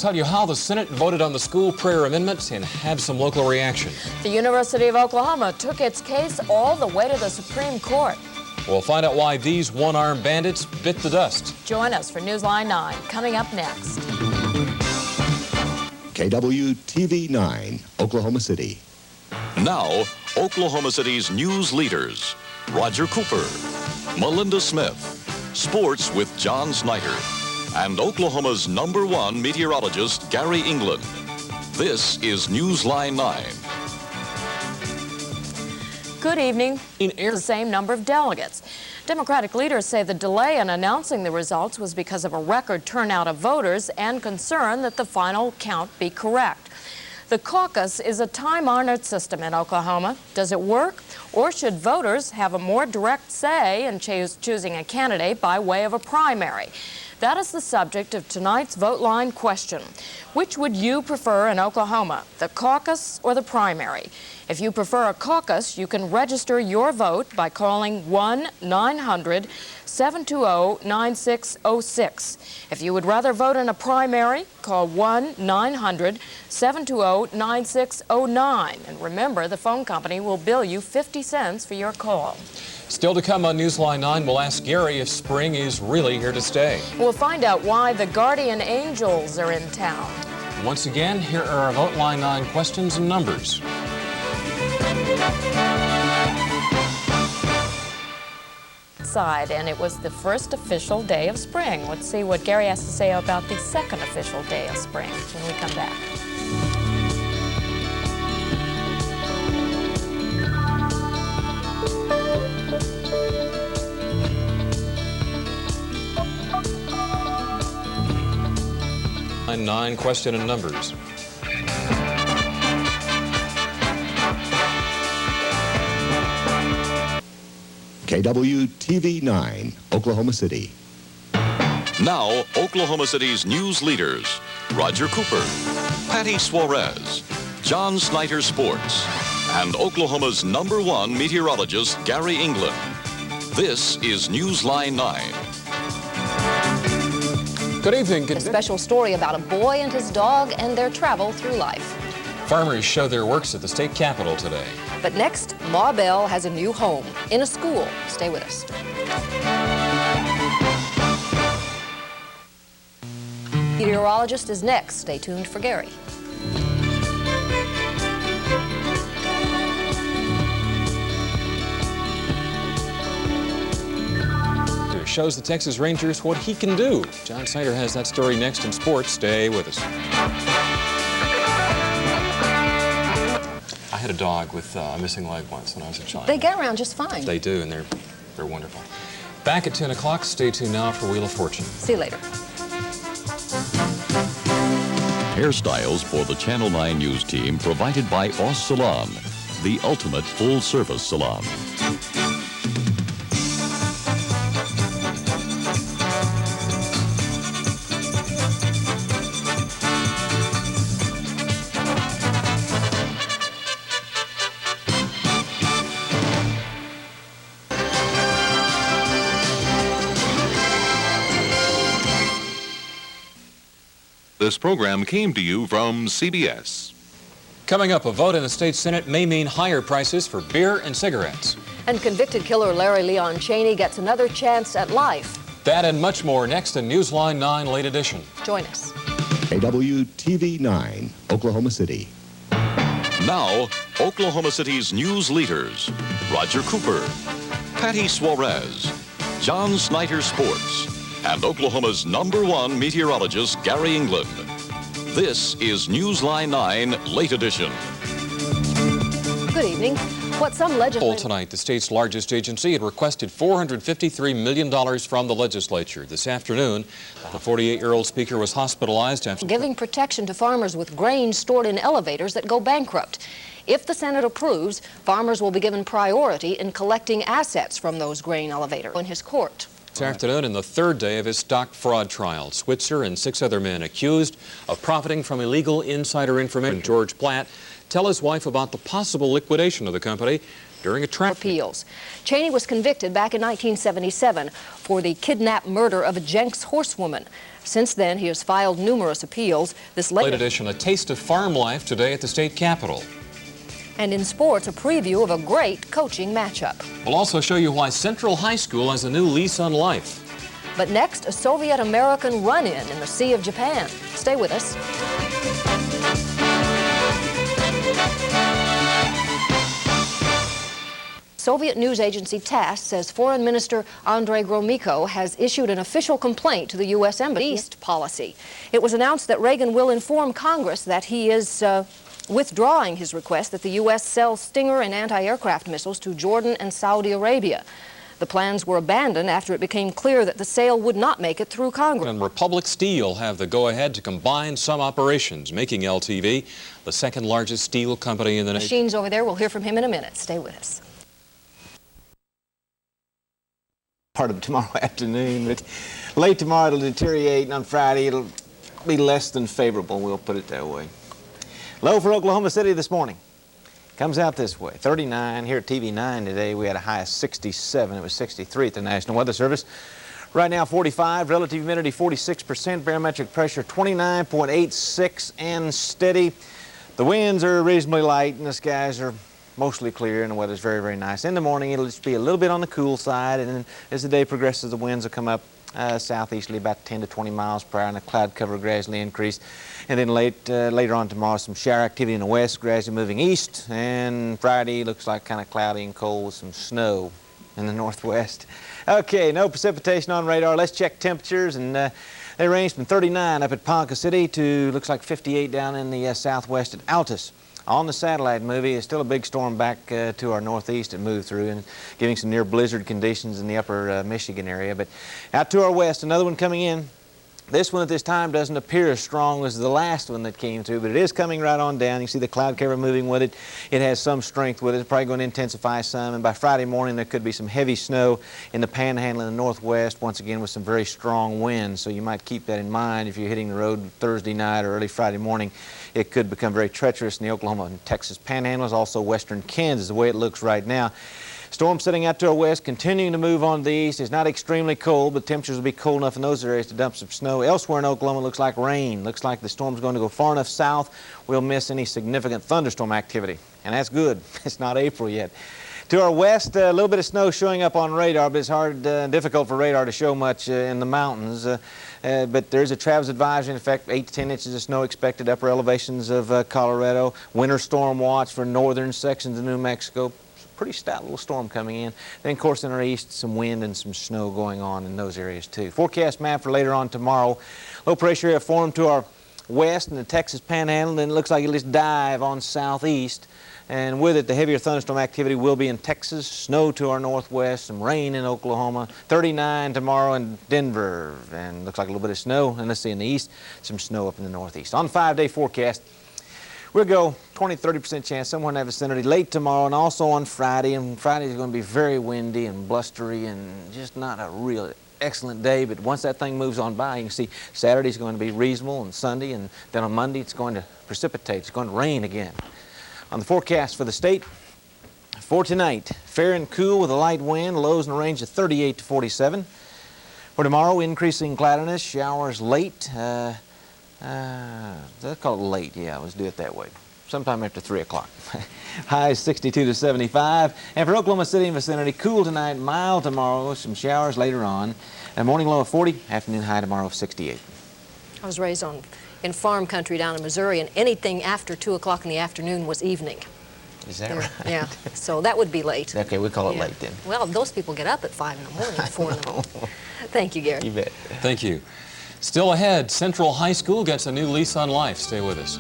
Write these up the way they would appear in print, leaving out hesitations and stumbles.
Tell you how the Senate voted on the school prayer amendment and have some local reaction. The University of Oklahoma took its case all the way to the Supreme Court. We'll find out why these one-armed bandits bit the dust. Join us for Newsline 9, coming up next. KWTV 9, Oklahoma City. Now, Oklahoma City's news leaders: Roger Cooper, Melinda Smith, sports with John Snyder, and Oklahoma's #1 meteorologist, Gary England. This is Newsline 9. Good evening. The same number of delegates. Democratic leaders say the delay in announcing the results was because of a record turnout of voters and concern that the final count be correct. The caucus is a time-honored system in Oklahoma. Does it work? Or should voters have a more direct say in choosing a candidate by way of a primary? That is the subject of tonight's Vote Line question. Which would you prefer in Oklahoma, the caucus or the primary? If you prefer a caucus, you can register your vote by calling 1-900-720-9606. If you would rather vote in a primary, call 1-900-720-9609. And remember, the phone company will bill you 50 cents for your call. Still to come on Newsline 9, we'll ask Gary if spring is really here to stay. We'll find out why the guardian angels are in town. Once again, here are our Vote Line 9 questions and numbers. And it was the first official day of spring. Let's see what Gary has to say about the second official day of spring when we come back. Line 9, question and numbers. KWTV 9, Oklahoma City. Now, Oklahoma City's news leaders: Roger Cooper, Patty Suarez, John Snyder Sports, and Oklahoma's #1 meteorologist, Gary England. This is Newsline 9. Good evening. A special story about a boy and his dog and their travel through life. Farmers show their works at the state capitol today. But next, Ma Bell has a new home in a school. Stay with us. Meteorologist is next. Stay tuned for Gary. Shows the Texas Rangers what he can do. John Snyder has that story next in sports. Stay with us. I had a dog with a missing leg once when I was a child. They get around just fine. They do, and they're wonderful. Back at 10 o'clock. Stay tuned now for Wheel of Fortune. See you later. Hairstyles for the Channel 9 News team provided by Oss Salon, the ultimate full-service salon. This program came to you from CBS. Coming up, a vote in the state Senate may mean higher prices for beer and cigarettes. And convicted killer Larry Leon Cheney gets another chance at life. That and much more next in Newsline 9 Late Edition. Join us. KWTV 9, Oklahoma City. Now, Oklahoma City's news leaders: Roger Cooper, Patty Suarez, John Snyder Sports, and Oklahoma's #1 meteorologist, Gary England. This is Newsline 9 Late Edition. Good evening. What some legislators... Tonight, the state's largest agency had requested $453 million from the legislature. This afternoon, the 48-year-old speaker was hospitalized after... giving protection to farmers with grain stored in elevators that go bankrupt. If the Senate approves, farmers will be given priority in collecting assets from those grain elevators in his court. This afternoon, in the third day of his stock fraud trial, Switzer and 6 other men accused of profiting from illegal insider information. George Platt tell his wife about the possible liquidation of the company during a traffic appeals. Cheney was convicted back in 1977 for the kidnapped murder of a Jenks horsewoman. Since then, he has filed numerous appeals. This Late edition, a taste of farm life today at the state capitol. And in sports, a preview of a great coaching matchup. We'll also show you why Central High School has a new lease on life. But next, a Soviet-American run-in the Sea of Japan. Stay with us. Soviet news agency TASS says Foreign Minister Andrei Gromyko has issued an official complaint to the U.S. Embassy East policy. It was announced that Reagan will inform Congress that he is withdrawing his request that the U.S. sell Stinger and anti-aircraft missiles to Jordan and Saudi Arabia. The plans were abandoned after it became clear that the sale would not make it through Congress. And Republic Steel have the go-ahead to combine some operations, making LTV the second largest steel company in the nation. Machines over there, we'll hear from him in a minute. Stay with us. Part of tomorrow afternoon, but late tomorrow it'll deteriorate, and on Friday it'll be less than favorable, we'll put it that way. Low for Oklahoma City this morning. Comes out this way, 39. Here at TV9 today, we had a high of 67. It was 63 at the National Weather Service. Right now, 45. Relative humidity, 46%. Barometric pressure, 29.86 and steady. The winds are reasonably light, and the skies are mostly clear, and the weather's very, very nice. In the morning, it'll just be a little bit on the cool side, and then as the day progresses, the winds will come up southeasterly about 10 to 20 miles per hour, and the cloud cover gradually increase. And then later on tomorrow, some shower activity in the west, gradually moving east. And Friday looks like kind of cloudy and cold with some snow in the northwest. Okay, no precipitation on radar. Let's check temperatures, and they range from 39 up at Ponca City to looks like 58 down in the southwest at Altus. On the satellite movie, it's still a big storm back to our northeast that moved through and giving some near blizzard conditions in the upper Michigan area. But out to our west, another one coming in. This one at this time doesn't appear as strong as the last one that came through, but it is coming right on down. You see the cloud cover moving with it. It has some strength with it. It's probably going to intensify some, and by Friday morning there could be some heavy snow in the panhandle in the northwest, once again with some very strong winds. So you might keep that in mind if you're hitting the road Thursday night or early Friday morning. It could become very treacherous in the Oklahoma and Texas panhandles, also western Kansas, the way it looks right now. Storm sitting out to our west, continuing to move on to the east. It's not extremely cold, but temperatures will be cold enough in those areas to dump some snow. Elsewhere in Oklahoma, it looks like rain. Looks like the storm's going to go far enough south, we'll miss any significant thunderstorm activity. And that's good. It's not April yet. To our west, a little bit of snow showing up on radar, but it's hard and difficult for radar to show much in the mountains. But there's a Travis advisory in effect, 8 to 10 inches of snow expected upper elevations of Colorado. Winter storm watch for northern sections of New Mexico. Pretty stout little storm coming in. Then, of course, in our east, some wind and some snow going on in those areas, too. Forecast map for later on tomorrow. Low pressure area formed to our west in the Texas panhandle. Then it looks like it'll just dive on southeast. And with it, the heavier thunderstorm activity will be in Texas, snow to our northwest, some rain in Oklahoma. 39 tomorrow in Denver. And looks like a little bit of snow. And let's see, in the east, some snow up in the northeast. On the 5-day forecast, we'll go 20-30% chance somewhere in that vicinity late tomorrow and also on Friday. And Friday is going to be very windy and blustery and just not a real excellent day. But once that thing moves on by, you can see Saturday's going to be reasonable and Sunday. And then on Monday, it's going to precipitate. It's going to rain again. On the forecast for the state, for tonight, fair and cool with a light wind, lows in the range of 38 to 47. For tomorrow, increasing cloudiness, showers late. Let's call it late, yeah, let's do it that way. Sometime after 3 o'clock. High 62 to 75. And for Oklahoma City and vicinity, cool tonight, mild tomorrow, some showers later on. A morning low of 40, afternoon high tomorrow of 68. I was raised in farm country down in Missouri, and anything after 2 o'clock in the afternoon was evening. Is that right? Yeah, so that would be late. Okay, we'll call it late then. Well, those people get up at 5 in the morning, 4 in the morning. Thank you, Gary. You bet. Thank you. Still ahead, Central High School gets a new lease on life. Stay with us.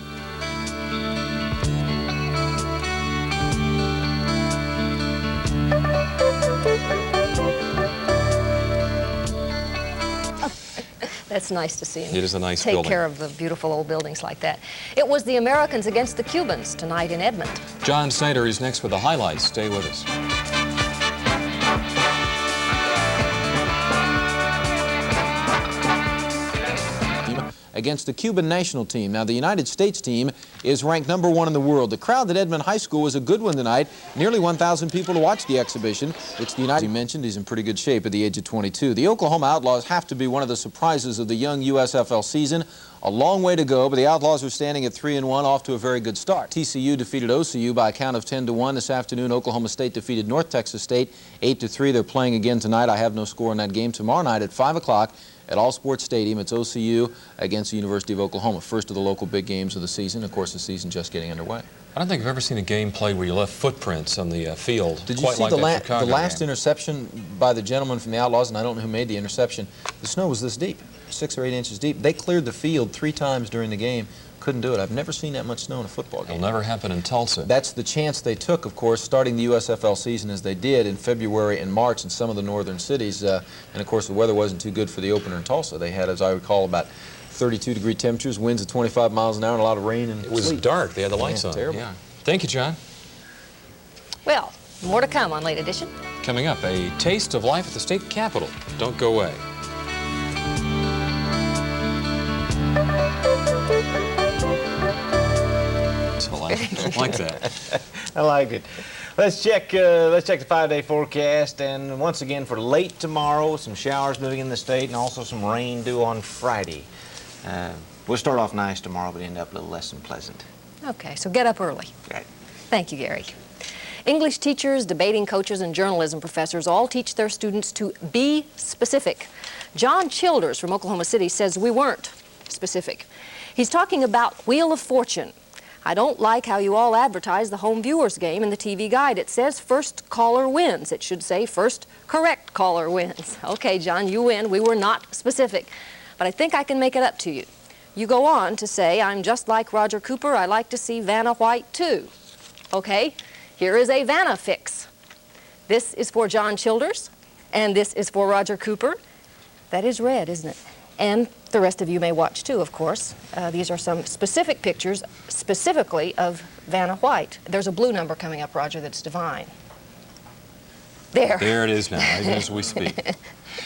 That's nice to see him. It is a nice Take building. care of the beautiful old buildings like that. It was the Americans against the Cubans tonight in Edmond. John Snyder is next with the highlights. Stay with us. against the Cuban national team. Now, the United States team is ranked #1 in the world. The crowd at Edmond High School was a good one tonight. Nearly 1,000 people to watch the exhibition, which the United States mentioned he's in pretty good shape at the age of 22. The Oklahoma Outlaws have to be one of the surprises of the young USFL season. A long way to go, but the Outlaws are standing at 3-1, off to a very good start. TCU defeated OCU by a count of 10-1 this afternoon. Oklahoma State defeated North Texas State 8-3. They're playing again tonight. I have no score in that game. Tomorrow night at 5 o'clock at All Sports Stadium, it's OCU against the University of Oklahoma. First of the local big games of the season. Of course, the season just getting underway. I don't think I've ever seen a game played where you left footprints on the field. Did you see the last interception by the gentleman from the Outlaws, and I don't know who made the interception? The snow was this deep, 6 or 8 inches deep. They cleared the field 3 times during the game. Couldn't do it. I've never seen that much snow in a football game. It'll never happen in Tulsa. That's the chance they took, of course, starting the USFL season as they did in February and March in some of the northern cities. And, of course, the weather wasn't too good for the opener in Tulsa. They had, as I recall, about 32-degree temperatures, winds at 25 miles an hour, and a lot of rain and It was sleet. dark. They had the lights on. Terrible. Yeah. Thank you, John. Well, more to come on Late Edition. Coming up, a taste of life at the state capitol. Don't go away. I like that. I like it. Let's check the 5-day forecast, and once again for late tomorrow, some showers moving in the state, and also some rain due on Friday. We'll start off nice tomorrow, but end up a little less than pleasant. Okay, so get up early. Right. Thank you, Gary. English teachers, debating coaches, and journalism professors all teach their students to be specific. John Childers from Oklahoma City says we weren't specific. He's talking about Wheel of Fortune. I don't like how you all advertise the home viewers game in the TV guide. It says first caller wins. It should say first correct caller wins. Okay, John, you win. We were not specific. But I think I can make it up to you. You go on to say, I'm just like Roger Cooper. I like to see Vanna White, too. Okay, here is a Vanna fix. This is for John Childers, and this is for Roger Cooper. That is red, isn't it? And the rest of you may watch, too, of course. These are some specific pictures, specifically of Vanna White. There's a blue number coming up, Roger, that's divine. There. There it is now, even as we speak. Have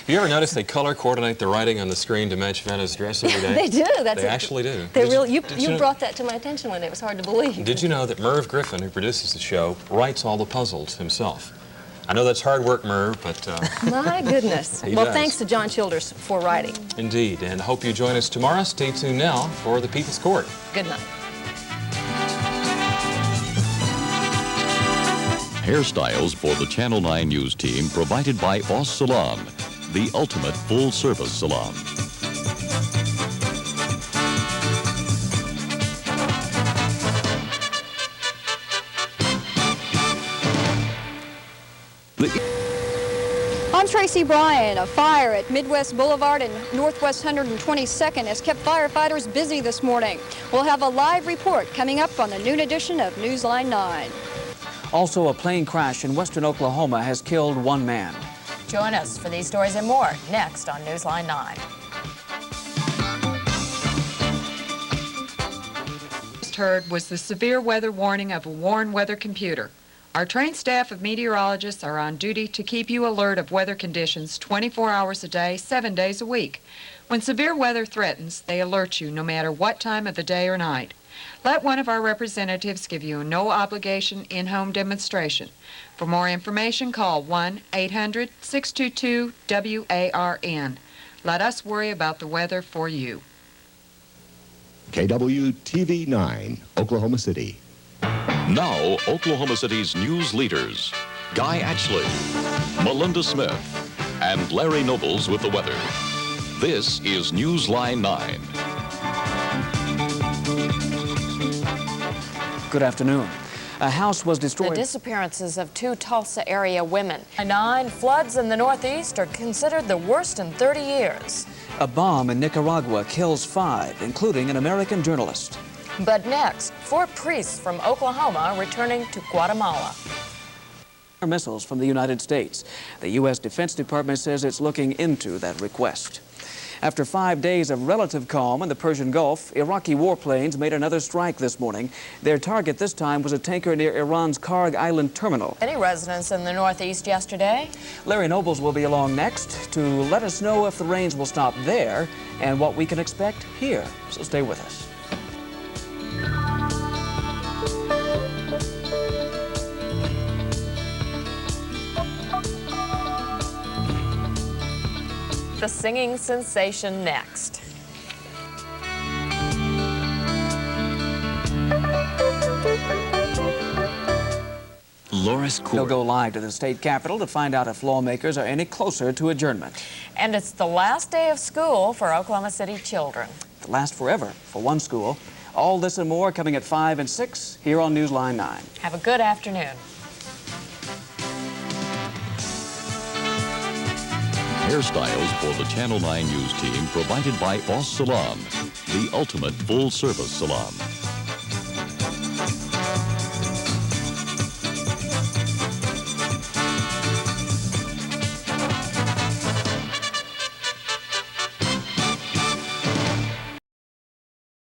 you ever noticed they color coordinate the writing on the screen to match Vanna's dress every day? They do. They actually do. You brought that to my attention when it was hard to believe. Did you know that Merv Griffin, who produces the show, writes all the puzzles himself? I know that's hard work, Merv, but... My goodness. Well, thanks to John Childers for writing. Indeed, and hope you join us tomorrow. Stay tuned now for the People's Court. Good night. Hairstyles for the Channel 9 News team provided by Boss Salon, the ultimate full-service salon. I'm Tracy Bryan. A fire at Midwest Boulevard and Northwest 122nd has kept firefighters busy this morning. We'll have a live report coming up on the noon edition of Newsline 9. Also, a plane crash in western Oklahoma has killed 1 man. Join us for these stories and more next on Newsline 9. Heard was the severe weather warning of a warn weather computer. Our trained staff of meteorologists are on duty to keep you alert of weather conditions 24 hours a day, 7 days a week. When severe weather threatens, they alert you no matter what time of the day or night. Let one of our representatives give you a no-obligation in-home demonstration. For more information, call 1-800-622-WARN. Let us worry about the weather for you. KWTV 9, Oklahoma City. Now, Oklahoma City's news leaders, Guy Atchley, Melinda Smith, and Larry Nobles with the weather. This is Newsline 9. Good afternoon. A house was destroyed. The disappearances of 2 Tulsa area women. 9 floods in the Northeast are considered the worst in 30 years. A bomb in Nicaragua kills 5, including an American journalist. But next, 4 priests from Oklahoma returning to Guatemala. Missiles from the United States. The U.S. Defense Department says it's looking into that request. After 5 days of relative calm in the Persian Gulf, Iraqi warplanes made another strike this morning. Their target this time was a tanker near Iran's Karg Island terminal. Any residents in the Northeast yesterday? Larry Nobles will be along next to let us know if the rains will stop there and what we can expect here. So stay with us. The singing sensation next. We'll go live to the state capitol to find out if lawmakers are any closer to adjournment. And it's the last day of school for Oklahoma City children. It'll last forever for one school. All this and more coming at 5 and 6 here on Newsline 9. Have a good afternoon. Hairstyles for the Channel 9 News team provided by Os Salon, the ultimate full-service salon.